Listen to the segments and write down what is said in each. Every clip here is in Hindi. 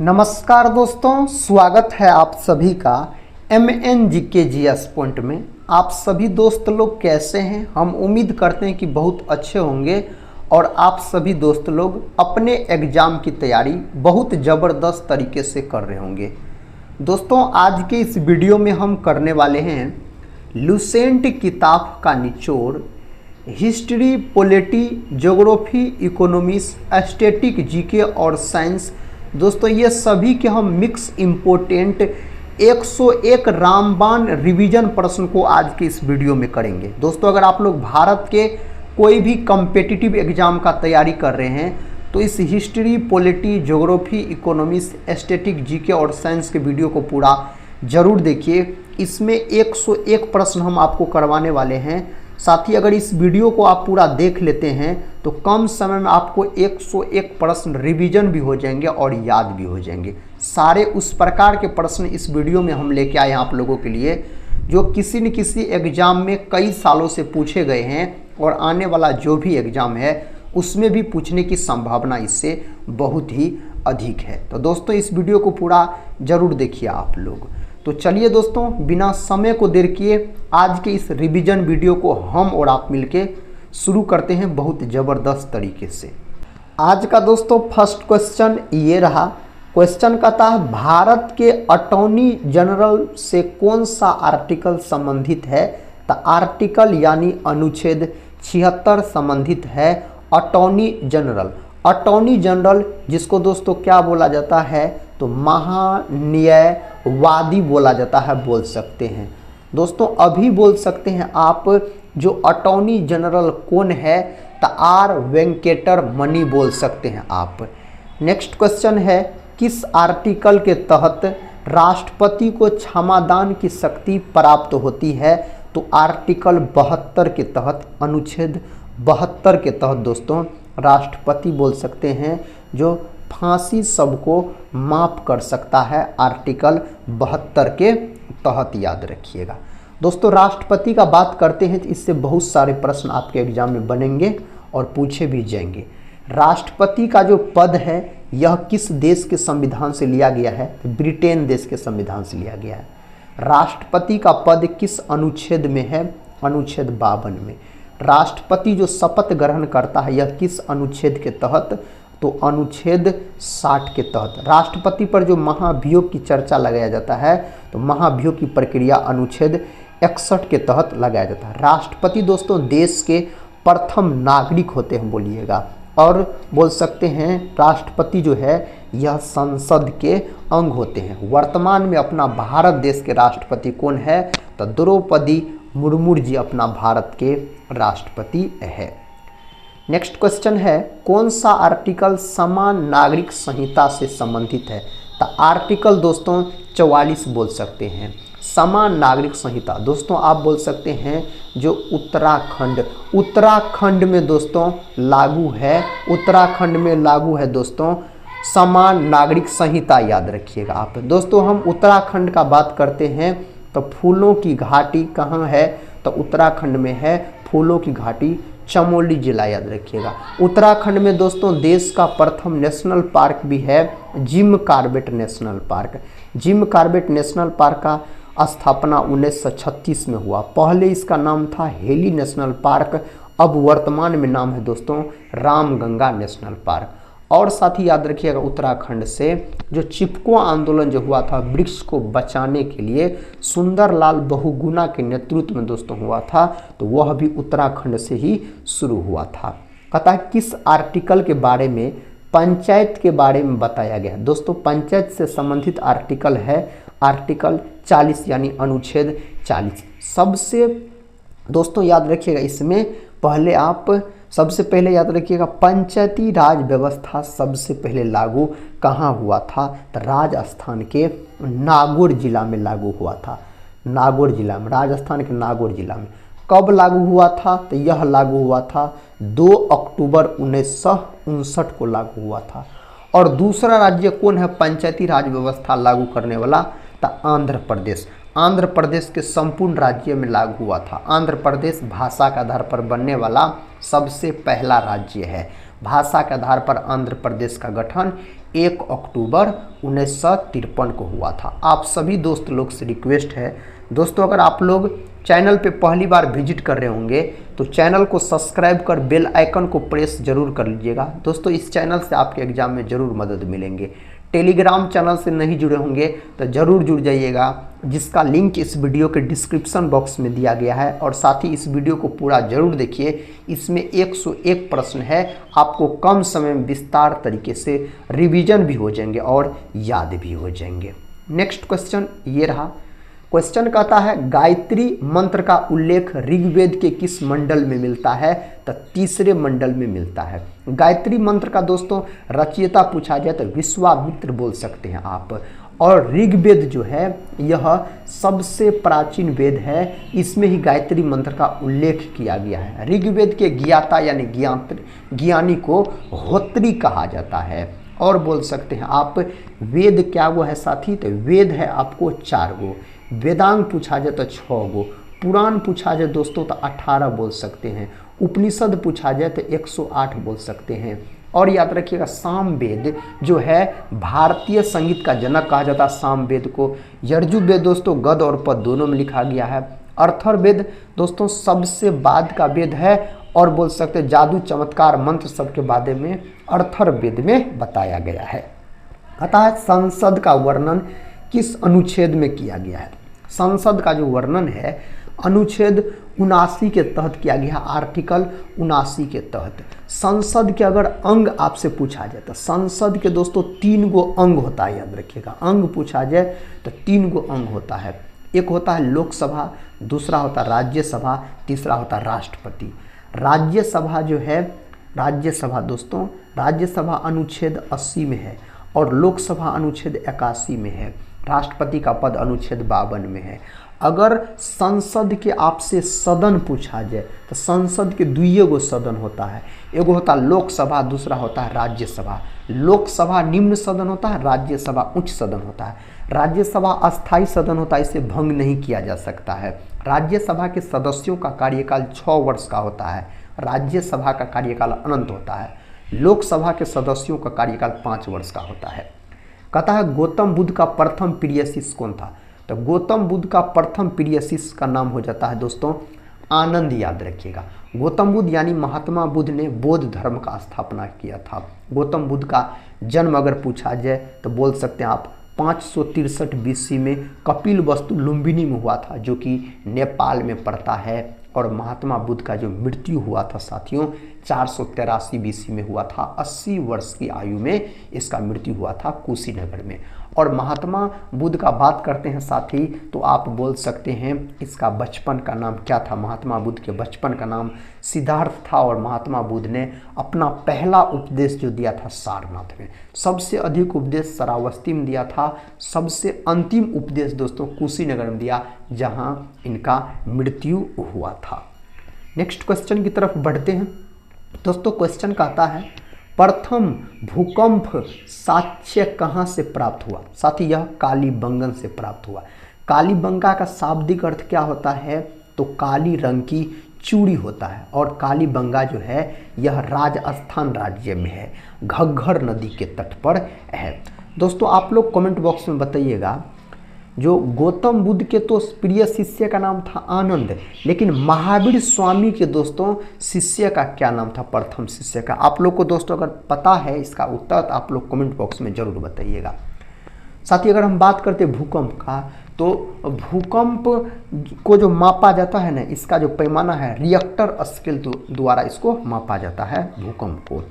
नमस्कार दोस्तों, स्वागत है आप सभी का MNGKGS पॉइंट में। आप सभी दोस्त लोग कैसे हैं? हम उम्मीद करते हैं कि बहुत अच्छे होंगे और आप सभी दोस्त लोग अपने एग्ज़ाम की तैयारी बहुत ज़बरदस्त तरीके से कर रहे होंगे। दोस्तों, आज के इस वीडियो में हम करने वाले हैं लुसेंट किताब का निचोड़, history, polity, geography, economics, static, GK और साइंस। दोस्तों, ये सभी के हम मिक्स इम्पोर्टेंट 101 रामबाण रिवीजन प्रश्न को आज के इस वीडियो में करेंगे। दोस्तों, अगर आप लोग भारत के कोई भी कम्पिटिटिव एग्जाम का तैयारी कर रहे हैं तो इस history, polity, geography, economics, static, GK और साइंस के वीडियो को पूरा जरूर देखिए। इसमें 101 प्रश्न हम आपको करवाने वाले हैं। साथ ही अगर इस वीडियो को आप पूरा देख लेते हैं तो कम समय में आपको 101 प्रश्न रिवीजन भी हो जाएंगे और याद भी हो जाएंगे। सारे उस प्रकार के प्रश्न इस वीडियो में हम लेके आए हैं आप लोगों के लिए, जो किसी न किसी एग्जाम में कई सालों से पूछे गए हैं और आने वाला जो भी एग्जाम है उसमें भी पूछने की संभावना इससे बहुत ही अधिक है। तो दोस्तों, इस वीडियो को पूरा जरूर देखिए आप लोग। तो चलिए दोस्तों, बिना समय को देर किए आज के इस रिवीजन वीडियो को हम और आप मिलके शुरू करते हैं बहुत ज़बरदस्त तरीके से। आज का दोस्तों फर्स्ट क्वेश्चन ये रहा। क्वेश्चन कहता है, भारत के अटॉर्नी जनरल से कौन सा आर्टिकल संबंधित है? तो आर्टिकल यानी अनुच्छेद 76 संबंधित है अटॉर्नी जनरल। अटॉर्नी जनरल जिसको दोस्तों क्या बोला जाता है? तो महान्यायवादी बोला जाता है, बोल सकते हैं दोस्तों। अभी बोल सकते हैं आप जो अटॉर्नी जनरल कौन है? तो आर वेंकटर मणि बोल सकते हैं आप। नेक्स्ट क्वेश्चन है, किस आर्टिकल के तहत राष्ट्रपति को क्षमादान की शक्ति प्राप्त होती है? तो आर्टिकल 72 के तहत, अनुच्छेद 72 के तहत दोस्तों राष्ट्रपति बोल सकते हैं जो फांसी सबको माफ़ कर सकता है। आर्टिकल 72 के तहत याद रखिएगा दोस्तों। राष्ट्रपति का बात करते हैं तो इससे बहुत सारे प्रश्न आपके एग्जाम में बनेंगे और पूछे भी जाएंगे। राष्ट्रपति का जो पद है यह किस देश के संविधान से लिया गया है? तो ब्रिटेन देश के संविधान से लिया गया है। राष्ट्रपति का पद किस अनुच्छेद में है? अनुच्छेद 52 में। राष्ट्रपति जो शपथ ग्रहण करता है यह किस अनुच्छेद के तहत? तो अनुच्छेद 60 के तहत। राष्ट्रपति पर जो महाभियोग की चर्चा लगाया जाता है तो महाभियोग की प्रक्रिया अनुच्छेद 61 के तहत लगाया जाता है। राष्ट्रपति दोस्तों देश के प्रथम नागरिक होते हैं बोलिएगा, और बोल सकते हैं राष्ट्रपति जो है यह संसद के अंग होते हैं। वर्तमान में अपना भारत देश के राष्ट्रपति कौन है? तो द्रौपदी मुर्मू जी अपना भारत के राष्ट्रपति है। नेक्स्ट क्वेश्चन है, कौन सा आर्टिकल समान नागरिक संहिता से संबंधित है? तो आर्टिकल दोस्तों 44 बोल सकते हैं। समान नागरिक संहिता दोस्तों आप बोल सकते हैं जो उत्तराखंड में दोस्तों लागू है। उत्तराखंड में लागू है दोस्तों समान नागरिक संहिता, याद रखिएगा आप दोस्तों। हम उत्तराखंड का बात करते हैं तो फूलों की घाटी कहाँ है? तो उत्तराखंड में है फूलों की घाटी, चमोली जिला, याद रखिएगा। उत्तराखंड में दोस्तों देश का प्रथम नेशनल पार्क भी है, Jim Corbett national park. Jim Corbett national park का स्थापना 1936 में हुआ। पहले इसका नाम था हेली नेशनल पार्क, अब वर्तमान में नाम है दोस्तों रामगंगा नेशनल पार्क। और साथ ही याद रखिएगा उत्तराखंड से जो चिपको आंदोलन जो हुआ था वृक्ष को बचाने के लिए, सुंदरलाल बहुगुणा के नेतृत्व में दोस्तों हुआ था, तो वह भी उत्तराखंड से ही शुरू हुआ था। कहता है किस आर्टिकल के बारे में पंचायत के बारे में बताया गया? दोस्तों पंचायत से संबंधित आर्टिकल है आर्टिकल 40 यानी अनुच्छेद 40। सबसे दोस्तों याद रखिएगा इसमें पहले आप सबसे पहले याद रखिएगा पंचायती राज व्यवस्था सबसे पहले लागू कहाँ हुआ था? तो राजस्थान के नागौर जिला में लागू हुआ था। नागौर जिला में, राजस्थान के नागौर जिला में। कब लागू हुआ था? तो यह लागू हुआ था 2 अक्टूबर 1959 को लागू हुआ था। और दूसरा राज्य कौन है पंचायती राज व्यवस्था लागू करने वाला? तो आंध्र प्रदेश। आंध्र प्रदेश के संपूर्ण राज्य में लागू हुआ था। आंध्र प्रदेश भाषा के आधार पर बनने वाला सबसे पहला राज्य है। भाषा के आधार पर आंध्र प्रदेश का गठन 1 अक्टूबर 1953 को हुआ था। आप सभी दोस्त लोग से रिक्वेस्ट है दोस्तों, अगर आप लोग चैनल पे पहली बार विजिट कर रहे होंगे तो चैनल को सब्सक्राइब कर बेल आइकन को प्रेस जरूर कर लीजिएगा। दोस्तों इस चैनल से आपके एग्जाम में ज़रूर मदद मिलेंगे। टेलीग्राम चैनल से नहीं जुड़े होंगे तो ज़रूर जुड़ जाइएगा, जिसका लिंक इस वीडियो के डिस्क्रिप्शन बॉक्स में दिया गया है। और साथ ही इस वीडियो को पूरा ज़रूर देखिए, इसमें 101 प्रश्न है, आपको कम समय में विस्तार तरीके से रिवीजन भी हो जाएंगे और याद भी हो जाएंगे। नेक्स्ट क्वेश्चन ये रहा। क्वेश्चन कहता है गायत्री मंत्र का उल्लेख ऋग्वेद के किस मंडल में मिलता है? तो तीसरे मंडल में मिलता है। गायत्री मंत्र का दोस्तों रचयिता पूछा जाए तो विश्वामित्र बोल सकते हैं आप। और ऋग्वेद जो है यह सबसे प्राचीन वेद है, इसमें ही गायत्री मंत्र का उल्लेख किया गया है। ऋग्वेद के ज्ञाता यानी ज्ञानी को होत्री कहा जाता है। और बोल सकते हैं आप वेद क्या वो है साथी? तो वेद है आपको 4 गो, वेदांग पूछा जाए तो 6 गो, पुराण पूछा जाए दोस्तों तो 18 बोल सकते हैं, उपनिषद पूछा जाए तो 108 बोल सकते हैं। और याद रखिएगा सामवेद जो है भारतीय संगीत का जनक कहा जाता है सामवेद को। यजुर्वेद दोस्तों गद और पद दोनों में लिखा गया है। अथर्ववेद दोस्तों सबसे बाद का वेद है। और बोल सकते हैं जादू चमत्कार मंत्र सब के बारे में अथर्ववेद में बताया गया है। अतः संसद का वर्णन किस अनुच्छेद में किया गया है? संसद का जो वर्णन है अनुच्छेद 79 के तहत किया गया, आर्टिकल 79 के तहत। संसद के अगर अंग आपसे पूछा जाए तो संसद के दोस्तों 3 गो अंग होता है, याद रखिएगा। अंग पूछा जाए तो 3 गो अंग होता है। एक होता है लोकसभा, दूसरा होता है राज्यसभा, तीसरा होता है राष्ट्रपति। राज्यसभा जो है, राज्यसभा दोस्तों राज्यसभा अनुच्छेद 80 में है और लोकसभा अनुच्छेद 81 में है। राष्ट्रपति का पद अनुच्छेद 52 में है। अगर संसद के आपसे सदन पूछा जाए तो संसद के 2 गो सदन होता है, एगो होता है लोकसभा, दूसरा होता है राज्यसभा। लोकसभा निम्न सदन होता है, राज्यसभा उच्च सदन होता है। राज्यसभा अस्थायी सदन होता है, इसे भंग नहीं किया जा सकता है। राज्यसभा के सदस्यों का कार्यकाल 6 वर्ष का होता है। राज्यसभा का कार्यकाल अनंत होता है। लोकसभा के सदस्यों का कार्यकाल 5 वर्ष का होता है। कहता है गौतम बुद्ध का प्रथम प्रिय शिष्य कौन था? तो गौतम बुद्ध का प्रथम प्रिय शिष्य का नाम हो जाता है दोस्तों आनंद, याद रखिएगा। गौतम बुद्ध यानी महात्मा बुद्ध ने बौद्ध धर्म का स्थापना किया था। गौतम बुद्ध का जन्म अगर पूछा जाए तो बोल सकते हैं आप 563 BC में कपिलवस्तु लुम्बिनी में हुआ था, जो कि नेपाल में पड़ता है। और महात्मा बुद्ध का जो मृत्यु हुआ था साथियों 483 BC में हुआ था। 80 वर्ष की आयु में इसका मृत्यु हुआ था कुशीनगर में। और महात्मा बुद्ध का बात करते हैं साथी तो आप बोल सकते हैं इसका बचपन का नाम क्या था? महात्मा बुद्ध के बचपन का नाम सिद्धार्थ था। और महात्मा बुद्ध ने अपना पहला उपदेश जो दिया था सारनाथ में, सबसे अधिक उपदेश श्रावस्ती में दिया था, सबसे अंतिम उपदेश दोस्तों कुशीनगर में दिया जहां इनका मृत्यु हुआ था। नेक्स्ट क्वेश्चन की तरफ बढ़ते हैं दोस्तों। क्वेश्चन कहता है प्रथम भूकंप साक्ष्य कहाँ से प्राप्त हुआ? साथी यह कालीबंगन से प्राप्त हुआ। कालीबंगा का शाब्दिक अर्थ क्या होता है? तो काली रंग की चूड़ी होता है। और कालीबंगा जो है यह राजस्थान राज्य में है, घग्गर नदी के तट पर है। दोस्तों आप लोग कमेंट बॉक्स में बताइएगा, जो गौतम बुद्ध के तो प्रिय शिष्य का नाम था आनंद, लेकिन महावीर स्वामी के दोस्तों शिष्य का क्या नाम था? प्रथम शिष्य का। आप लोग को दोस्तों अगर पता है इसका उत्तर तो आप लोग कमेंट बॉक्स में जरूर बताइएगा। साथ ही अगर हम बात करते हैं भूकंप का, तो भूकंप को जो मापा जाता है ना, इसका जो पैमाना है रिएक्टर स्केल द्वारा इसको मापा जाता है भूकंप को।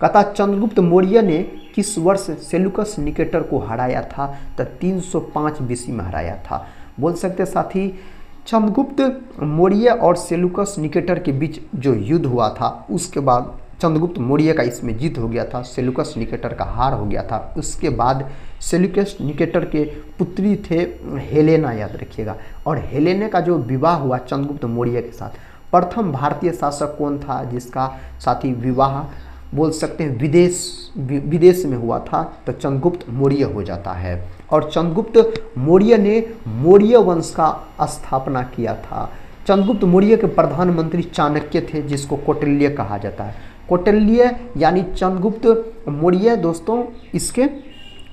कहता चंद्रगुप्त मौर्य ने किस वर्ष सेल्यूकस निकेटर को हराया था? तो 305 BC में हराया था। बोल सकते साथी चंद्रगुप्त मौर्य और सेल्यूकस निकेटर के बीच जो युद्ध हुआ था उसके बाद चंद्रगुप्त मौर्य का इसमें जीत हो गया था, सेल्यूकस निकेटर का हार हो गया था। उसके बाद सेल्यूकस निकेटर के पुत्री थे हेलेना, याद रखिएगा। और हेलेना का जो विवाह हुआ चंद्रगुप्त मौर्य के साथ। प्रथम भारतीय शासक कौन था जिसका साथी विवाह बोल सकते हैं विदेश में हुआ था? तो चंद्रगुप्त मौर्य हो जाता है। और चंद्रगुप्त मौर्य ने मौर्य वंश का स्थापना किया था। चंद्रगुप्त मौर्य के प्रधानमंत्री चाणक्य थे, जिसको कौटिल्य कहा जाता है। कौटिल्य यानी चंद्रगुप्त मौर्य दोस्तों इसके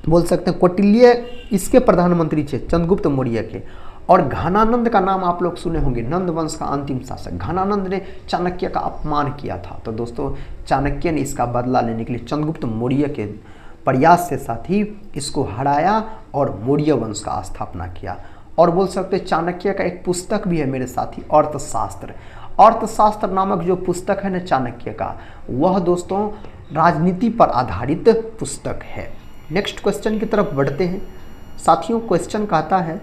बोल सकते हैं, कौटिल्य इसके प्रधानमंत्री थे चंद्रगुप्त मौर्य के। और घनानंद का नाम आप लोग सुने होंगे, नंद वंश का अंतिम शासक। घनानंद ने चाणक्य का अपमान किया था, तो दोस्तों चाणक्य ने इसका बदला लेने के लिए चंद्रगुप्त मौर्य के प्रयास से साथ ही इसको हराया और मौर्य वंश का स्थापना किया। और बोल सकते हैं चाणक्य का एक पुस्तक भी है मेरे साथी, अर्थशास्त्र। अर्थशास्त्र नामक जो पुस्तक है ना चाणक्य का, वह दोस्तों राजनीति पर आधारित पुस्तक है। नेक्स्ट क्वेश्चन की तरफ बढ़ते हैं साथियों। क्वेश्चन कहता है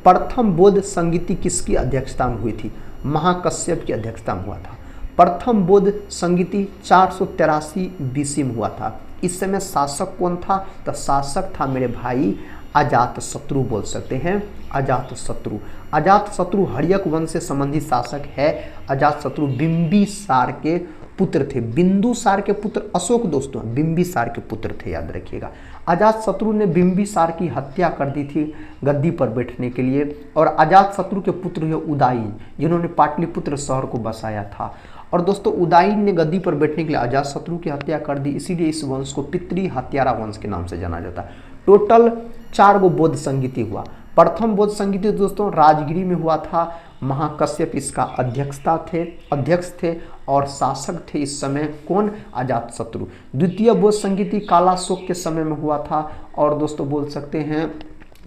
प्रथम बौद्ध संगीति किसकी अध्यक्षता में हुई थी? महाकश्यप की अध्यक्षता में हुआ था। प्रथम बौद्ध संगीति 483 BC में हुआ था। इस समय शासक कौन था? तो शासक था मेरे भाई अजातशत्रु, बोल सकते हैं अजातशत्रु। अजातशत्रु हर्यक वंश से संबंधित शासक है। अजातशत्रु बिंबिसार के पुत्र थे। बिंदुसार के पुत्र अशोक दोस्तों बिंबिसार के पुत्र थे, याद रखिएगा। अजातशत्रु ने बिंबिसार की हत्या कर दी थी गद्दी पर बैठने के लिए। और अजातशत्रु के पुत्र हुए उदयन, जिन्होंने पाटलिपुत्र शहर को बसाया था। और दोस्तों उदयन ने गद्दी पर बैठने के लिए अजातशत्रु की हत्या कर दी, इसीलिए इस वंश को पितृ हत्यारा वंश के नाम से जाना जाता है। टोटल 4 गो बौद्ध संगीति हुआ। प्रथम बौद्ध संगीति दोस्तों राजगिरी में हुआ था। महाकश्यप इसका अध्यक्ष थे और शासक थे इस समय कौन? अजातशत्रु। द्वितीय बौद्ध संगीति कालाशोक के समय में हुआ था और दोस्तों बोल सकते हैं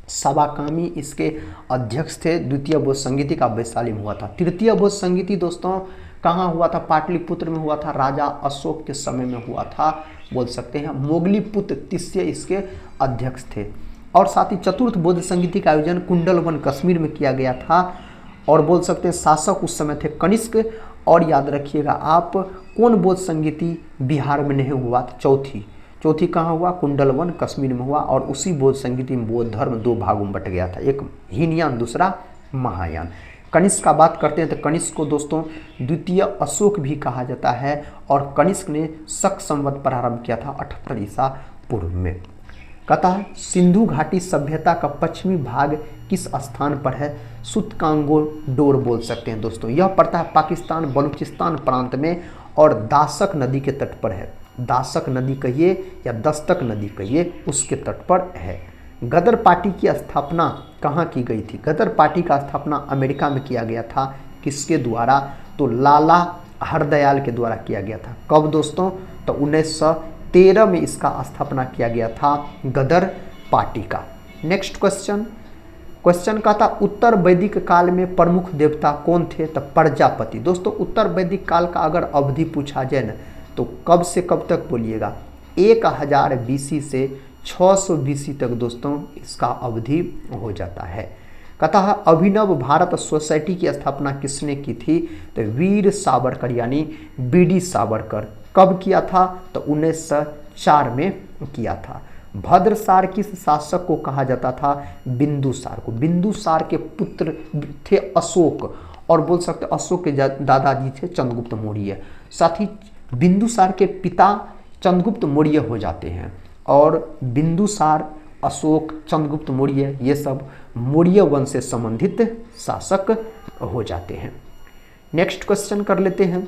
सवाकामी इसके अध्यक्ष थे। द्वितीय बौद्ध संगीति का वैशाली में हुआ था। तृतीय बौद्ध संगीति दोस्तों कहाँ हुआ था? पाटलिपुत्र में हुआ था। राजा अशोक के समय में हुआ था, बोल सकते हैं। मोगलीपुत्र तिस्य इसके अध्यक्ष थे। और साथ ही चतुर्थ बौद्ध संगीति का आयोजन कुंडलवन कश्मीर में किया गया था और बोल सकते हैं शासक उस समय थे कनिष्क। और याद रखिएगा आप कौन बौद्ध संगीति बिहार में नहीं हुआ था? चौथी कहाँ हुआ? कुंडलवन कश्मीर में हुआ। और उसी बौद्ध संगीति में बौद्ध धर्म 2 भागों में बट गया था, एक हीनयान दूसरा महायान। कनिष्क का बात करते हैं तो कनिष्क को दोस्तों द्वितीय अशोक भी कहा जाता है। और कनिष्क ने शक संवत प्रारंभ किया था 78 ईसा पूर्व में। कहता है सिंधु घाटी सभ्यता का पश्चिमी भाग किस स्थान पर है? सुतकांगोडोर बोल सकते हैं दोस्तों। यह पड़ता है पाकिस्तान बलूचिस्तान प्रांत में और दासक नदी के तट पर है। दासक नदी कहिए या दस्तक नदी कहिए, उसके तट पर है। गदर पार्टी की स्थापना कहाँ की गई थी? गदर पार्टी का स्थापना अमेरिका में किया गया था। किसके द्वारा? तो लाला हरदयाल के द्वारा किया गया था। कब दोस्तों? तो 1913 में इसका स्थापना किया गया था गदर पार्टी का। नेक्स्ट क्वेश्चन का था उत्तर वैदिक काल में प्रमुख देवता कौन थे? तो प्रजापति। दोस्तों उत्तर वैदिक काल का अगर अवधि पूछा जाए ना तो कब से कब तक बोलिएगा? 1000 BC से 600 BC तक दोस्तों इसका अवधि हो जाता है। कहता है अभिनव भारत सोसाइटी की स्थापना किसने की थी? तो वीर सावरकर यानी BD सावरकर। कब किया था? तो 1904 में किया था। भद्रसार किस शासक को कहा जाता था? बिंदुसार को। बिंदुसार के पुत्र थे अशोक और बोल सकते अशोक के दादाजी थे चंद्रगुप्त मौर्य। साथ ही बिंदुसार के पिता चंद्रगुप्त मौर्य हो जाते हैं और बिंदुसार, अशोक, चंद्रगुप्त मौर्य ये सब मौर्य वंश से संबंधित शासक हो जाते हैं। नेक्स्ट क्वेश्चन कर लेते हैं।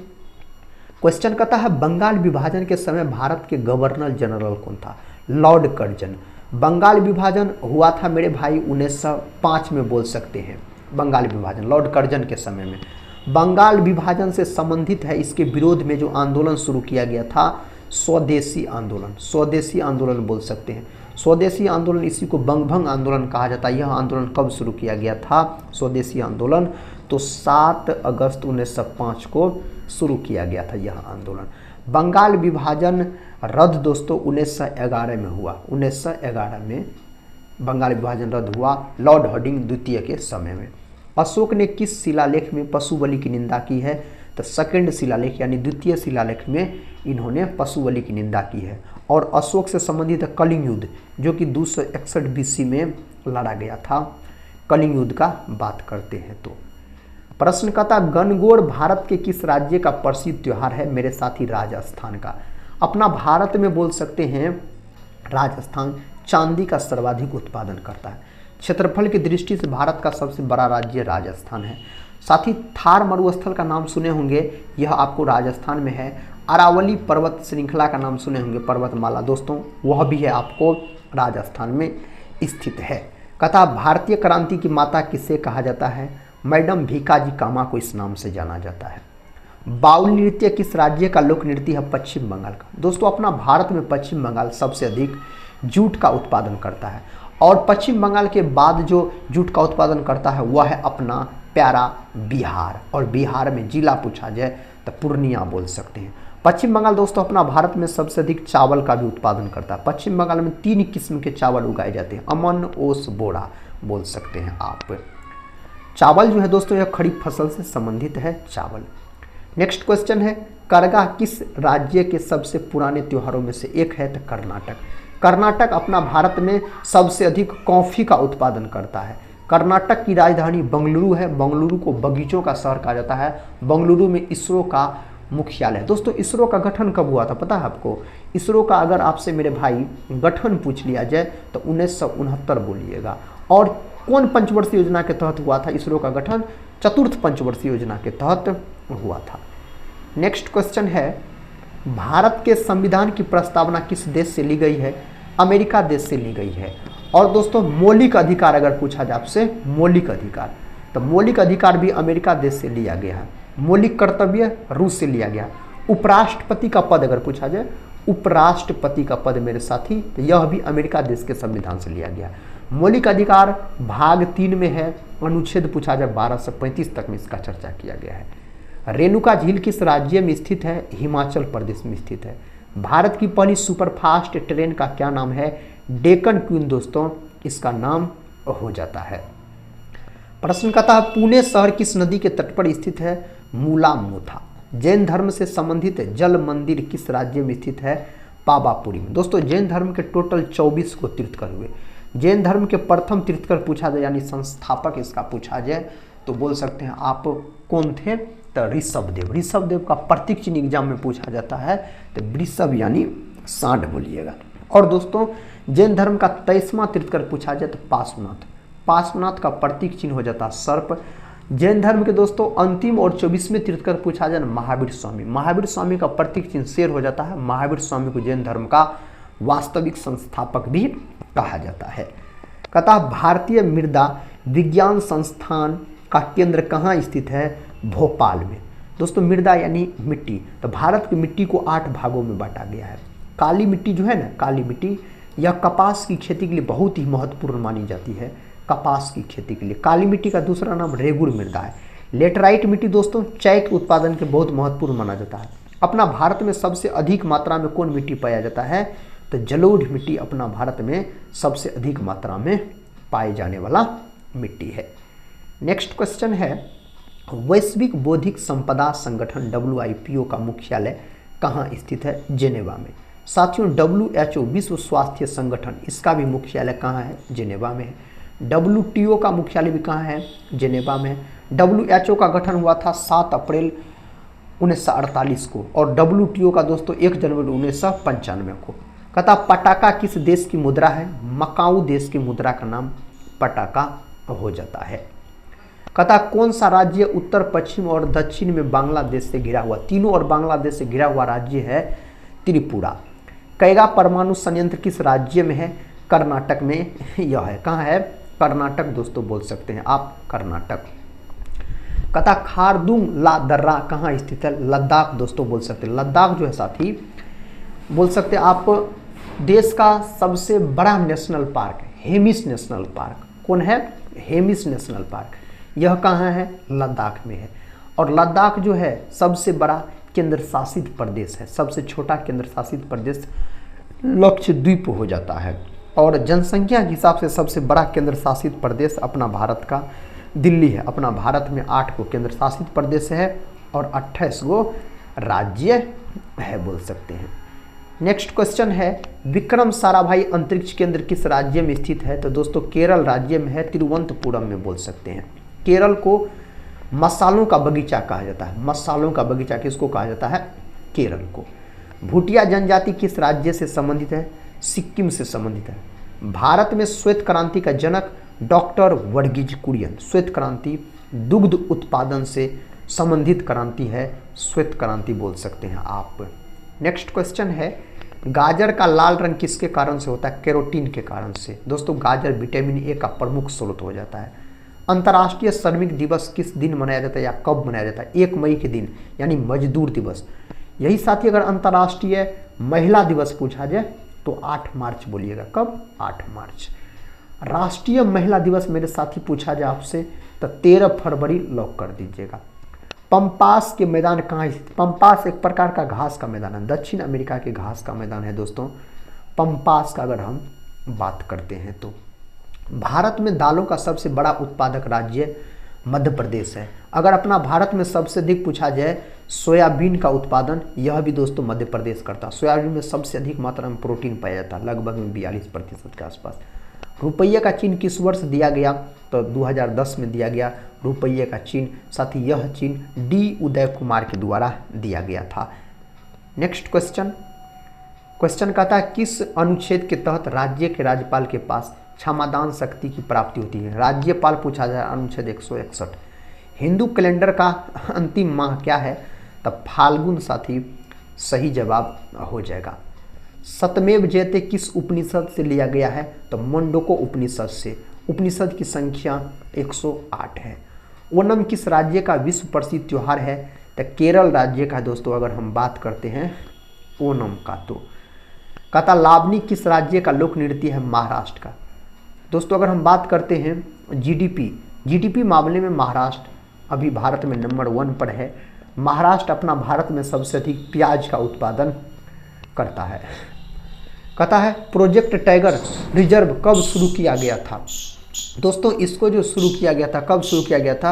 क्वेश्चन कहता है बंगाल विभाजन के समय भारत के गवर्नर जनरल कौन था? Lord Curzon. बंगाल विभाजन हुआ था मेरे भाई 1905 में, बोल सकते हैं बंगाल विभाजन लॉर्ड कर्जन के समय में। बंगाल विभाजन से संबंधित है, इसके विरोध में जो आंदोलन शुरू किया गया था स्वदेशी आंदोलन। स्वदेशी आंदोलन बोल सकते हैं। स्वदेशी आंदोलन इसी को बंगभंग आंदोलन कहा जाता है। यह आंदोलन कब शुरू किया गया था? स्वदेशी आंदोलन तो 7 अगस्त 1905 को शुरू किया गया था यह आंदोलन। बंगाल विभाजन रद्द दोस्तों 1911 में हुआ। 1911 में बंगाल विभाजन रद्द हुआ लॉर्ड हार्डिंग द्वितीय के समय में। अशोक ने किस शिलालेख में पशु बलि की निंदा की है? तो सेकंड शिलालेख यानी द्वितीय शिलालेख में इन्होंने पशु बलि की निंदा की है। और अशोक से संबंधित कलिंग युद्ध जो कि 261 BC में लड़ा गया था, कलिंग युद्ध का बात करते हैं तो प्रश्न का था गणगौर भारत के किस राज्य का प्रसिद्ध त्योहार है? मेरे साथी राजस्थान का। अपना भारत में बोल सकते हैं राजस्थान चांदी का सर्वाधिक उत्पादन करता है। क्षेत्रफल की दृष्टि से भारत का सबसे बड़ा राज्य राजस्थान है। साथ ही थार मरुस्थल का नाम सुने होंगे, यह आपको राजस्थान में है। अरावली पर्वत श्रृंखला का नाम सुने होंगे, पर्वतमाला दोस्तों, वह भी है आपको राजस्थान में स्थित है। कथा भारतीय क्रांति की माता किसे कहा जाता है? मैडम भीकाजी कामा को इस नाम से जाना जाता है। बाउल नृत्य किस राज्य का लोक नृत्य है? पश्चिम बंगाल का। दोस्तों अपना भारत में पश्चिम बंगाल सबसे अधिक जूट का उत्पादन करता है, और पश्चिम बंगाल के बाद जो जूट का उत्पादन करता है वह है अपना प्यारा बिहार, और बिहार में जिला पूछा जाए तो पूर्णिया बोल सकते हैं। पश्चिम बंगाल दोस्तों अपना भारत में सबसे अधिक चावल का भी उत्पादन करता है। पश्चिम बंगाल में 3 किस्म के चावल उगाए जाते हैं, अमन, ओस, बोरा बोल सकते हैं आप। चावल जो है दोस्तों यह खरीफ फसल से संबंधित है चावल। नेक्स्ट क्वेश्चन है, करगा किस राज्य के सबसे पुराने त्योहारों में से एक है? तो कर्नाटक। कर्नाटक अपना भारत में सबसे अधिक कॉफ़ी का उत्पादन करता है। कर्नाटक की राजधानी बंगलुरु है। बंगलुरु को बगीचों का शहर कहा जाता है। बंगलुरु में इसरो का मुख्यालय है। दोस्तों इसरो का गठन कब हुआ था पता है आपको? इसरो का अगर आपसे मेरे भाई गठन पूछ लिया जाए तो 1969 बोलिएगा। और कौन पंचवर्षीय योजना के तहत हुआ था इसरो का गठन? चतुर्थ पंचवर्षीय योजना के तहत हुआ था। नेक्स्ट क्वेश्चन है, भारत के संविधान की प्रस्तावना किस देश से ली गई है? अमेरिका देश से ली गई है। और दोस्तों मौलिक अधिकार अगर पूछा जाए आपसे, मौलिक अधिकार, तो मौलिक अधिकार भी अमेरिका देश से लिया गया है। मौलिक कर्तव्य रूस से लिया गया। उपराष्ट्रपति का पद अगर पूछा जाए, उपराष्ट्रपति का पद मेरे साथी, तो यह भी अमेरिका देश के संविधान से लिया गया। मौलिक अधिकार भाग 3 में है, अनुच्छेद पूछा जाए 1235 तक में इसका चर्चा किया गया है। रेणुका झील किस राज्य में स्थित है? हिमाचल प्रदेश में स्थित है। भारत की पहली सुपरफास्ट ट्रेन का क्या नाम है? डेक्कन क्वीन दोस्तों इसका नाम हो जाता है। प्रश्न कहता है, पुणे शहर किस नदी के तट पर स्थित है? मूला मोथा। जैन धर्म से संबंधित जल मंदिर किस राज्य में स्थित है? पावापुरी में। दोस्तों जैन धर्म के टोटल 24 को तीर्थकर हुए। जैन धर्म के प्रथम तीर्थकर पूछा जाए यानी संस्थापक इसका पूछा जाए तो बोल सकते हैं आप कौन थे? तो ऋषभदेव। ऋषभदेव का प्रतीक चिन्ह एग्जाम में पूछा जाता है तो वृषभ यानी सांड बोलिएगा। और दोस्तों जैन धर्म का 23वां तीर्थकर पूछा जाए तो पार्श्वनाथ। पार्श्वनाथ का प्रतीक चिन्ह हो जाता है सर्प। जैन धर्म के दोस्तों अंतिम और 24वें तीर्थकर पूछा जाए महावीर स्वामी। महावीर स्वामी का प्रतीक चिन्ह शेर हो जाता है। महावीर स्वामी को जैन धर्म का वास्तविक संस्थापक भी कहा जाता है। कहता भारतीय मृदा विज्ञान संस्थान का केंद्र कहाँ स्थित है? भोपाल में। दोस्तों मृदा यानी मिट्टी, तो भारत की मिट्टी को 8 भागों में बांटा गया है। काली मिट्टी जो है ना, काली मिट्टी यह कपास की खेती के लिए बहुत ही महत्वपूर्ण मानी जाती है। कपास की खेती के लिए काली मिट्टी का दूसरा नाम रेगुर मृदा है। लेटराइट मिट्टी दोस्तों चाय के उत्पादन के बहुत महत्वपूर्ण माना जाता है। अपना भारत में सबसे अधिक मात्रा में कौन मिट्टी पाया जाता है? तो जलोढ़ मिट्टी अपना भारत में सबसे अधिक मात्रा में पाए जाने वाला मिट्टी है। नेक्स्ट क्वेश्चन है, वैश्विक बौद्धिक संपदा संगठन WIPO का मुख्यालय कहाँ स्थित है? जेनेवा में। साथियों WHO विश्व स्वास्थ्य संगठन इसका भी मुख्यालय कहाँ है? जेनेवा में है। WTO का मुख्यालय भी कहाँ है? जेनेवा में। WHO का गठन हुआ था 7 अप्रैल 1948 को, और WTO का दोस्तों 1 जनवरी 1995 को। कहता पटाका किस देश की मुद्रा है? मकाऊ देश की मुद्रा का नाम पटाका हो जाता है। कहता कौन सा राज्य उत्तर पश्चिम और दक्षिण में बांग्लादेश से घिरा हुआ? तीनों और बांग्लादेश से घिरा हुआ राज्य है त्रिपुरा। कैगा परमाणु संयंत्र किस राज्य में है? कर्नाटक में यह है। कहाँ है? कर्नाटक दोस्तों बोल सकते हैं आप, कर्नाटक। कहता खारदुंग ला दर्रा कहाँ स्थित है? लद्दाख दोस्तों बोल सकते हैं। लद्दाख जो है साथी बोल सकते हैं आप देश का सबसे बड़ा नेशनल पार्क है, हेमिस नेशनल पार्क। कौन है? Hemis national park. यह कहाँ है? लद्दाख में है। और लद्दाख जो है सबसे बड़ा केंद्र शासित प्रदेश है। सबसे छोटा केंद्र शासित प्रदेश लक्षद्वीप हो जाता है। और जनसंख्या के हिसाब से सबसे बड़ा केंद्र शासित प्रदेश अपना भारत का दिल्ली है। अपना भारत में 8 को केंद्र शासित प्रदेश है और 28 गो राज्य है बोल सकते हैं। नेक्स्ट क्वेश्चन है, विक्रम साराभाई अंतरिक्ष केंद्र किस राज्य में स्थित है? तो दोस्तों केरल राज्य में है, तिरुवनंतपुरम में बोल सकते हैं। केरल को मसालों का बगीचा कहा जाता है। मसालों का बगीचा किसको कहा जाता है? केरल को। भूटिया जनजाति किस राज्य से संबंधित है? सिक्किम से संबंधित है। भारत में श्वेत क्रांति का जनक डॉक्टर वर्गीज कुरियन। श्वेत क्रांति दुग्ध उत्पादन से संबंधित क्रांति है श्वेत क्रांति बोल सकते हैं आप। नेक्स्ट क्वेश्चन है, गाजर का लाल रंग किसके कारण से होता है? कैरोटीन के कारण से। दोस्तों गाजर विटामिन ए का प्रमुख स्रोत हो जाता है। अंतर्राष्ट्रीय श्रमिक दिवस किस दिन मनाया जाता है या कब मनाया जाता है? 1 मई के दिन, यानी मजदूर दिवस। यही साथी अगर अंतर्राष्ट्रीय महिला दिवस पूछा जाए तो 8 मार्च बोलिएगा। कब? 8 मार्च। राष्ट्रीय महिला दिवस मेरे साथी पूछा जाए आपसे तो 13 फरवरी लॉक कर दीजिएगा। पंपास के मैदान कहाँ स्थित? पंपास एक प्रकार का घास का मैदान है, दक्षिण अमेरिका के घास का मैदान है दोस्तों पंपास का अगर हम बात करते हैं तो। भारत में दालों का सबसे बड़ा उत्पादक राज्य मध्य प्रदेश है। अगर अपना भारत में सबसे अधिक पूछा जाए सोयाबीन का उत्पादन, यह भी दोस्तों मध्य प्रदेश करता है। सोयाबीन में सबसे अधिक मात्रा में प्रोटीन पाया जाता है, लगभग में 42% के आसपास। रुपये का चिन्ह किस वर्ष दिया गया? तो 2010 में दिया गया रुपये का चिन्ह। साथ ही यह चिन्ह डी उदय कुमार के द्वारा दिया गया था। नेक्स्ट क्वेश्चन कहता है, किस अनुच्छेद के तहत राज्य के राज्यपाल के पास क्षमादान शक्ति की प्राप्ति होती है? राज्यपाल पूछा जाए अनुच्छेद 161। हिंदू कैलेंडर का अंतिम माह क्या है? तब फाल्गुन साथी सही जवाब हो जाएगा। सतमेव जयते किस उपनिषद से लिया गया है? तो मंडोको उपनिषद से। उपनिषद की संख्या 108 है। ओणम किस राज्य का विश्व प्रसिद्ध त्योहार है? तो केरल राज्य का दोस्तों अगर हम बात करते हैं ओणम का तो। कहता लावनी किस राज्य का लोक नृत्य है? महाराष्ट्र का। दोस्तों अगर हम बात करते हैं जीडीपी मामले में महाराष्ट्र अभी भारत में नंबर 1 पर है। महाराष्ट्र अपना भारत में सबसे अधिक प्याज का उत्पादन करता है। कहता है प्रोजेक्ट टाइगर रिजर्व कब शुरू किया गया था? दोस्तों इसको जो शुरू किया गया था, कब शुरू किया गया था?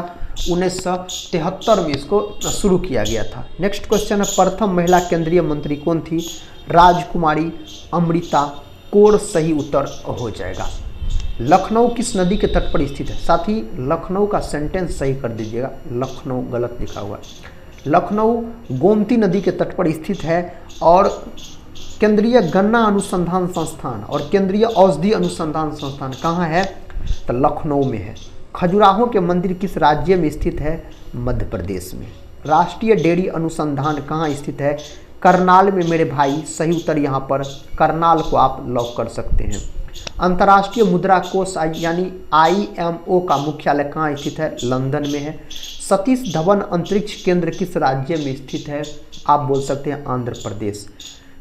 1973 में इसको शुरू किया गया था। नेक्स्ट क्वेश्चन है, प्रथम महिला केंद्रीय मंत्री कौन थी? राजकुमारी अमृता कौर सही उत्तर हो जाएगा। लखनऊ किस नदी के तट पर स्थित है? साथ ही लखनऊ का सेंटेंस सही कर दीजिएगा, लखनऊ गलत लिखा हुआ है। लखनऊ गोमती नदी के तट पर स्थित है और केंद्रीय गन्ना अनुसंधान संस्थान और केंद्रीय औषधि अनुसंधान संस्थान कहाँ है? तो लखनऊ में है। खजुराहो के मंदिर किस राज्य में स्थित है? मध्य प्रदेश में। राष्ट्रीय डेयरी अनुसंधान कहाँ स्थित है? करनाल में मेरे भाई। सही उत्तर यहाँ पर करनाल को आप लॉक कर सकते हैं। अंतर्राष्ट्रीय मुद्रा कोष यानी IMO का मुख्यालय कहाँ स्थित है? लंदन में है। सतीश धवन अंतरिक्ष केंद्र किस राज्य में स्थित है? आप बोल सकते हैं आंध्र प्रदेश।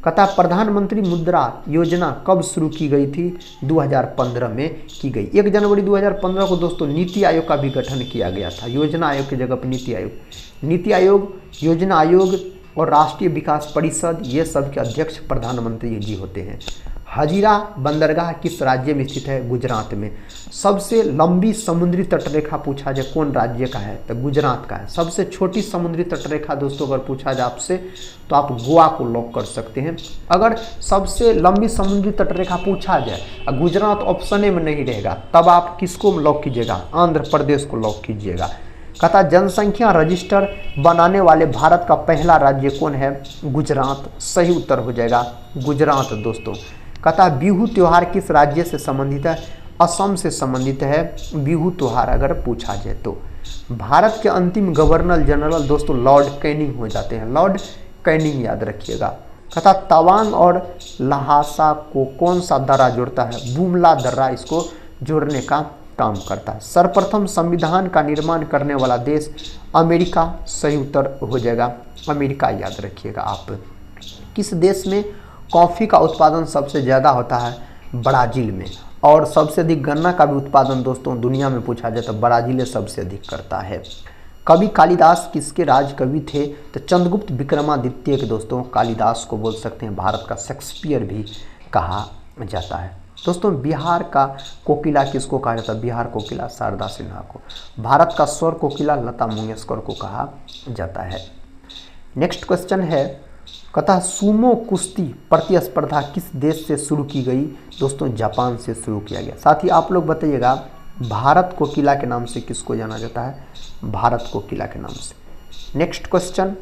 कहता प्रधानमंत्री मुद्रा योजना कब शुरू की गई थी? 2015 में की गई। 1 जनवरी 2015 को दोस्तों नीति आयोग का भी गठन किया गया था। योजना आयोग की जगह पर नीति आयोग, योजना आयोग और राष्ट्रीय विकास परिषद ये सब के अध्यक्ष प्रधानमंत्री जी होते हैं। हजीरा बंदरगाह किस राज्य में स्थित है? गुजरात में। सबसे लंबी समुद्री तटरेखा पूछा जाए कौन राज्य का है? तो गुजरात का है। सबसे छोटी समुद्री तटरेखा दोस्तों अगर पूछा जाए आपसे तो आप गोवा को लॉक कर सकते हैं। अगर सबसे लंबी समुद्री तटरेखा पूछा जाए और गुजरात ऑप्शन में नहीं रहेगा तब आप किसको लॉक कीजिएगा? आंध्र प्रदेश को लॉक कीजिएगा। कहता जनसंख्या रजिस्टर बनाने वाले भारत का पहला राज्य कौन है? गुजरात। सही उत्तर हो जाएगा गुजरात दोस्तों। कहता बिहू त्योहार किस राज्य से संबंधित है? असम से संबंधित है बिहू त्योहार अगर पूछा जाए तो। भारत के अंतिम गवर्नर जनरल दोस्तों लॉर्ड कैनिंग हो जाते हैं। लॉर्ड कैनिंग याद रखिएगा। कहता तवांग और लहासा को कौन सा दर्रा जोड़ता है? बुमला दर्रा इसको जोड़ने का काम करता है। सर्वप्रथम संविधान का निर्माण करने वाला देश अमेरिका। सही उत्तर हो जाएगा अमेरिका याद रखिएगा आप। किस देश में कॉफ़ी का उत्पादन सबसे ज़्यादा होता है? ब्राज़ील में। और सबसे अधिक गन्ना का भी उत्पादन दोस्तों दुनिया में पूछा जाए तो ब्राज़ील सबसे अधिक करता है। कवि कालिदास किसके राज कवि थे? तो चंद्रगुप्त विक्रमादित्य के दोस्तों कालिदास को बोल सकते हैं, भारत का शेक्सपियर भी कहा जाता है। दोस्तों बिहार का कोकिला किसको कहा जाता है? बिहार कोकिला शारदा सिन्हा को। भारत का स्वर कोकिला लता मंगेशकर को कहा जाता है। नेक्स्ट क्वेश्चन है, कहता सुमो कुश्ती प्रतिस्पर्धा किस देश से शुरू की गई? दोस्तों जापान से शुरू किया गया। साथ ही आप लोग बताइएगा भारत को किला के नाम से किसको जाना जाता है? भारत को किला के नाम से। नेक्स्ट क्वेश्चन,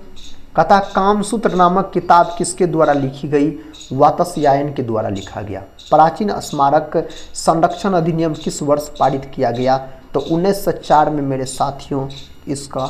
कहता कामसूत्र नामक किताब किसके द्वारा लिखी गई? वात्स्यायन के द्वारा लिखा गया। प्राचीन स्मारक संरक्षण अधिनियम किस वर्ष पारित किया गया? तो 1904 में मेरे साथियों इसका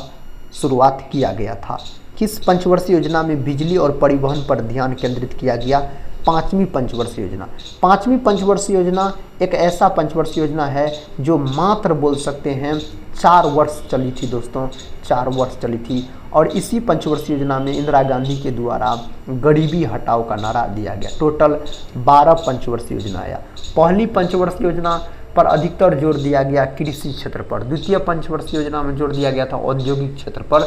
शुरुआत किया गया था? किस पंचवर्षीय योजना में बिजली और परिवहन पर ध्यान केंद्रित किया गया? पांचवी पंचवर्षीय योजना। पांचवी पंचवर्षीय योजना एक ऐसा पंचवर्षीय योजना है जो मात्र बोल सकते हैं 4 वर्ष चली थी दोस्तों, 4 वर्ष चली थी। और इसी पंचवर्षीय योजना में इंदिरा गांधी के द्वारा गरीबी हटाओ का नारा दिया गया। टोटल 12 पंचवर्षीय योजना आया। पहली पंचवर्षीय योजना पर अधिकतर जोर दिया गया कृषि क्षेत्र पर। द्वितीय पंचवर्षीय योजना में जोर दिया गया था औद्योगिक क्षेत्र पर,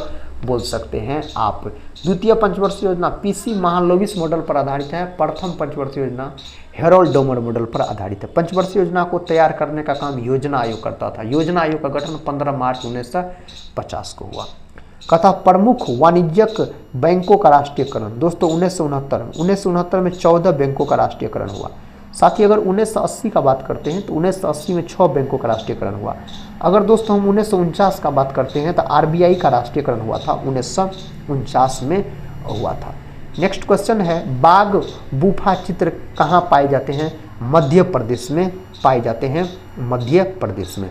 बोल सकते हैं आप। द्वितीय पंचवर्षीय योजना पीसी महालनोबिस मॉडल पर आधारित है। प्रथम पंचवर्षीय योजना हेरोल्ड डोमर मॉडल पर आधारित है। पंचवर्षीय योजना को तैयार करने का काम योजना आयोग करता था। योजना आयोग का गठन 15 मार्च 1950 को हुआ। कथा प्रमुख वाणिज्यिक बैंकों का राष्ट्रीयकरण दोस्तों 1969 में 14 बैंकों का राष्ट्रीयकरण हुआ। साथ ही अगर 1980 का बात करते हैं तो 1980 में 6 बैंकों का राष्ट्रीयकरण हुआ। अगर दोस्तों हम 1949 का बात करते हैं तो आरबीआई का राष्ट्रीयकरण हुआ था, 1949 में हुआ था। नेक्स्ट क्वेश्चन है, बाघ गुफा चित्र कहाँ पाए जाते हैं? मध्य प्रदेश में पाए जाते हैं, मध्य प्रदेश में।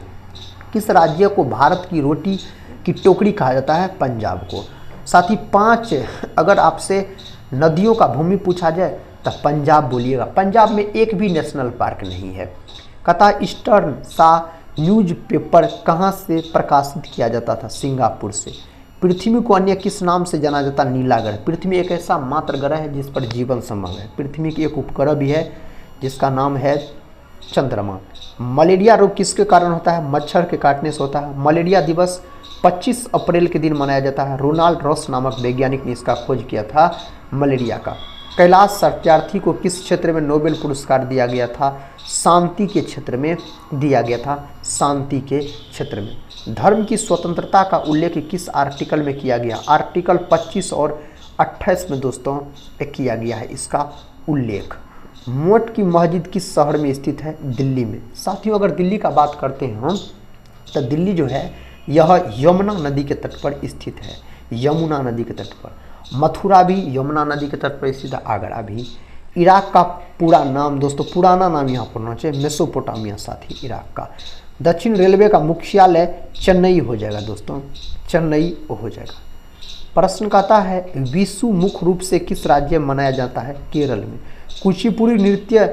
किस राज्य को भारत की रोटी की टोकरी कहा जाता है? पंजाब को। साथ ही 5 अगर आपसे नदियों का भूमि पूछा जाए तो पंजाब बोलिएगा। पंजाब में एक भी नेशनल पार्क नहीं है। कथा ईस्टर्न सा न्यूज़पेपर कहाँ से प्रकाशित किया जाता था? सिंगापुर से। पृथ्वी को अन्य किस नाम से जाना जाता? नीला ग्रह। पृथ्वी एक ऐसा मात्र ग्रह है जिस पर जीवन संभव है। पृथ्वी की एक उपग्रह भी है जिसका नाम है चंद्रमा। मलेरिया रोग किसके कारण होता है? मच्छर के काटने से होता है। मलेरिया दिवस 25 अप्रैल के दिन मनाया जाता है। रोनाल्ड रॉस नामक वैज्ञानिक ने इसका खोज किया था मलेरिया का। कैलाश सत्यार्थी को किस क्षेत्र में नोबेल पुरस्कार दिया गया था? शांति के क्षेत्र में दिया गया था, शांति के क्षेत्र में। धर्म की स्वतंत्रता का उल्लेख किस आर्टिकल में किया गया? आर्टिकल 25 और 28 में दोस्तों किया गया है इसका उल्लेख। मोट की मस्जिद किस शहर में स्थित है? दिल्ली में। साथियों अगर दिल्ली का बात करते हैं हम तो दिल्ली जो है यह यमुना नदी के तट पर स्थित है, यमुना नदी के तट पर। मथुरा भी यमुना नदी के तट पर स्थित है, आगरा भी। इराक का पूरा नाम दोस्तों, पुराना नाम यहाँ पर होना चाहिए मेसोपोटामिया। साथ ही इराक का दक्षिण रेलवे का मुख्यालय चेन्नई हो जाएगा दोस्तों, चेन्नई हो जाएगा। प्रश्न कहता है विषु मुख्य रूप से किस राज्य में मनाया जाता है? केरल में। कुचिपुड़ी नृत्य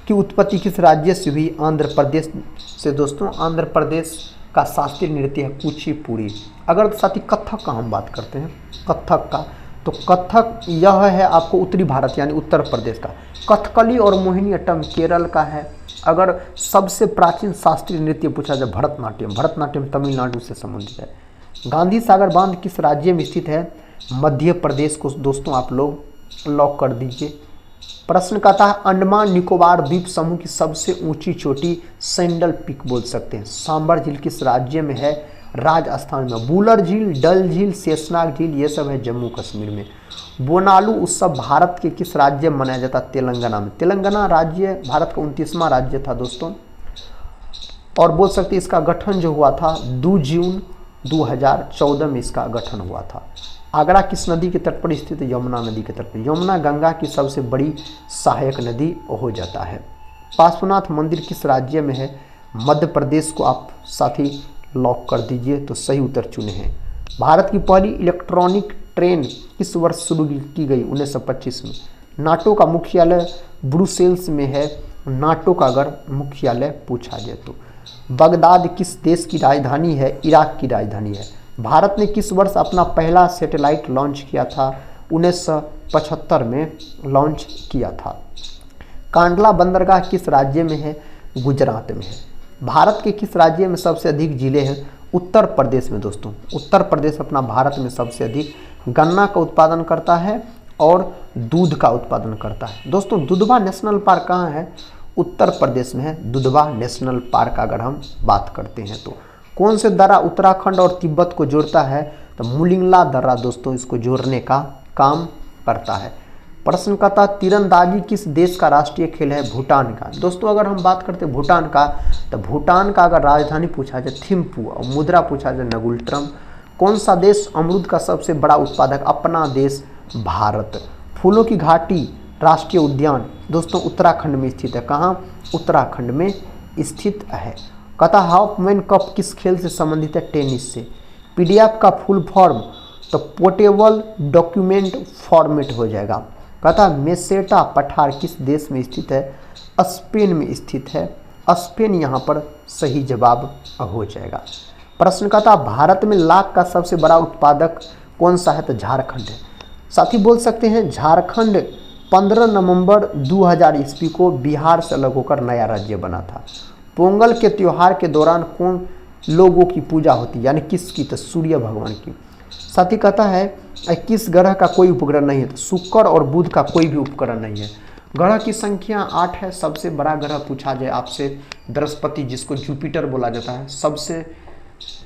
की उत्पत्ति किस राज्य से हुई? आंध्र प्रदेश से दोस्तों। आंध्र प्रदेश का शास्त्रीय नृत्य है कुचिपुड़ी। अगर साथ ही कथक का हम बात करते हैं, कथक का, तो कथक यह है आपको उत्तरी भारत यानी उत्तर प्रदेश का। कथकली और मोहिनीअट्टम केरल का है। अगर सबसे प्राचीन शास्त्रीय नृत्य पूछा जाए भरतनाट्यम, भरतनाट्यम तमिलनाडु से संबंधित है। गांधी सागर बांध किस राज्य में स्थित है? मध्य प्रदेश को दोस्तों आप लोग लॉक कर दीजिए। प्रश्न कहता है अंडमान निकोबार द्वीप समूह की सबसे ऊंची चोटी सैंडल पीक बोल सकते हैं। सांबर झील किस राज्य में है? राजस्थान में। वुलर झील, डल झील, शेषनाग झील ये सब है जम्मू कश्मीर में। बोनालू उत्सव भारत के किस राज्य में मनाया जाता? तेलंगाना में। तेलंगाना राज्य भारत का 29वां राज्य था दोस्तों। और बोल सकते इसका गठन जो हुआ था 2 जून 2014 में इसका गठन हुआ था। आगरा किस नदी के तट पर स्थित है? यमुना नदी के तट पर। यमुना गंगा की सबसे बड़ी सहायक नदी हो जाता है। पार्श्वनाथ मंदिर किस राज्य में है? मध्य प्रदेश को आप साथी लॉक कर दीजिए तो सही उत्तर चुने हैं। भारत की पहली इलेक्ट्रॉनिक ट्रेन किस वर्ष शुरू की गई? 1925 में। नाटो का मुख्यालय ब्रुसेल्स में है। नाटो का अगर मुख्यालय पूछा जाए तो। बगदाद किस देश की राजधानी है? इराक की राजधानी है। भारत ने किस वर्ष अपना पहला सैटेलाइट लॉन्च किया था? 1975 में लॉन्च किया था। कांडला बंदरगाह किस राज्य में है? गुजरात में है। भारत के किस राज्य में सबसे अधिक जिले हैं? उत्तर प्रदेश में दोस्तों। उत्तर प्रदेश अपना भारत में सबसे अधिक गन्ना का उत्पादन करता है और दूध का उत्पादन करता है। दोस्तों दुधवा नेशनल पार्क कहाँ है? उत्तर प्रदेश में है दुधवा नेशनल पार्क। अगर हम बात करते हैं तो कौन से दर्रा उत्तराखंड और तिब्बत को जोड़ता है? तो मुलिंगला दर्रा दोस्तों इसको जोड़ने का काम करता है। प्रश्न का था तीरंदाजी किस देश का राष्ट्रीय खेल है? भूटान का। दोस्तों अगर हम बात करते हैं भूटान का तो भूटान का अगर राजधानी पूछा जाए थिम्पू और मुद्रा पूछा जाए नगुल्ट्रम। कौन सा देश अमरूद का सबसे बड़ा उत्पादक? अपना देश भारत। फूलों की घाटी राष्ट्रीय उद्यान दोस्तों उत्तराखंड में स्थित है। कहाँ? उत्तराखंड में स्थित है। कथा हाफमैन कप किस खेल से संबंधित है? टेनिस से। PDF का फुल फॉर्म तो पोर्टेबल डॉक्यूमेंट फॉर्मेट हो जाएगा। कहता मेसेटा पठार किस देश में स्थित है? स्पेन में स्थित है। स्पेन यहाँ पर सही जवाब हो जाएगा। प्रश्न कहता भारत में लाख का सबसे बड़ा उत्पादक कौन सा है? तो झारखंड है। साथी बोल सकते हैं झारखंड 15 नवंबर 2000 ईस्वी को बिहार से अलग होकर नया राज्य बना था। पोंगल के त्यौहार के दौरान कौन लोगों की पूजा होती है, यानी किसकी? तो सूर्य भगवान की। साथी कहता है किस ग्रह का कोई उपग्रह नहीं है? तो शुक्र और बुध का कोई भी उपग्रह नहीं है। ग्रह की संख्या 8 है। सबसे बड़ा ग्रह पूछा जाए आपसे बृहस्पति, जिसको जुपिटर बोला जाता है।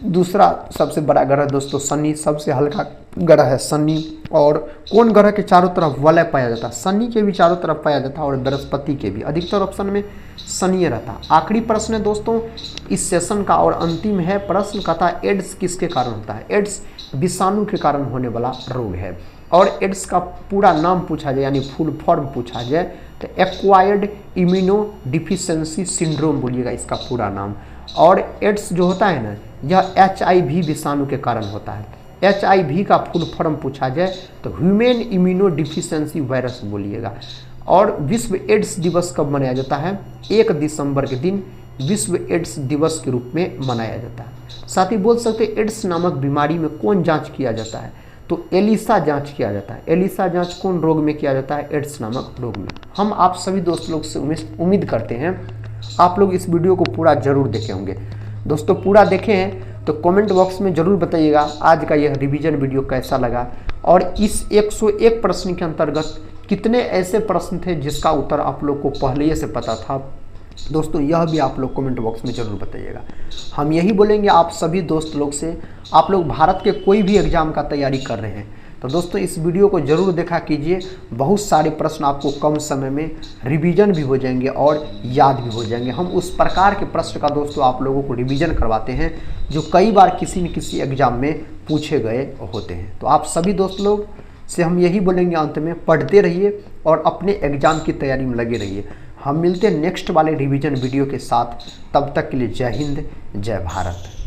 दूसरा सबसे बड़ा ग्रह दोस्तों शनि, सबसे हल्का ग्रह है शनि। और कौन ग्रह के चारों तरफ वलय पाया जाता है? शनि के भी चारों तरफ पाया जाता है और बृहस्पति के भी। अधिकतर ऑप्शन में शनि रहता है। आखिरी प्रश्न है दोस्तों इस सेशन का और अंतिम है। प्रश्न कहता है एड्स किसके कारण होता है? एड्स विषाणु के कारण होने वाला रोग है। और एड्स का पूरा नाम पूछा जाए यानी फुल फॉर्म पूछा जाए तो एक्वायर्ड इम्यूनो डिफिशियंसी सिंड्रोम बोलिएगा इसका पूरा नाम। और एड्स जो होता है ना, यह HIV विषाणु के कारण होता है। HIV का फुल फॉर्म पूछा जाए तो ह्यूमन इम्यूनो डिफिशियंसी वायरस बोलिएगा। और विश्व एड्स दिवस कब मनाया जाता है? 1 दिसंबर के दिन विश्व एड्स दिवस के रूप में मनाया जाता है। साथ ही बोल सकते हैं एड्स नामक बीमारी में कौन जांच किया जाता है? तो एलिसा जांच किया जाता है। एलिसा जांच कौन रोग में किया जाता है? एड्स नामक रोग में। हम आप सभी दोस्त लोग से उम्मीद करते हैं आप लोग इस वीडियो को पूरा जरूर देखे होंगे। दोस्तों पूरा देखे हैं तो कमेंट बॉक्स में ज़रूर बताइएगा आज का यह रिवीजन वीडियो कैसा लगा और इस 101 प्रश्न के अंतर्गत कितने ऐसे प्रश्न थे जिसका उत्तर आप लोग को पहले ही से पता था। दोस्तों यह भी आप लोग कमेंट बॉक्स में ज़रूर बताइएगा। हम यही बोलेंगे आप सभी दोस्त लोग से, आप लोग भारत के कोई भी एग्ज़ाम का तैयारी कर रहे हैं तो दोस्तों इस वीडियो को ज़रूर देखा कीजिए। बहुत सारे प्रश्न आपको कम समय में रिवीजन भी हो जाएंगे और याद भी हो जाएंगे। हम उस प्रकार के प्रश्न का दोस्तों आप लोगों को रिवीजन करवाते हैं जो कई बार किसी न किसी एग्ज़ाम में पूछे गए होते हैं। तो आप सभी दोस्त लोग से हम यही बोलेंगे अंत में, पढ़ते रहिए और अपने एग्ज़ाम की तैयारी में लगे रहिए। हम मिलते हैं नेक्स्ट वाले रिवीजन वीडियो के साथ। तब तक के लिए जय हिंद, जय भारत।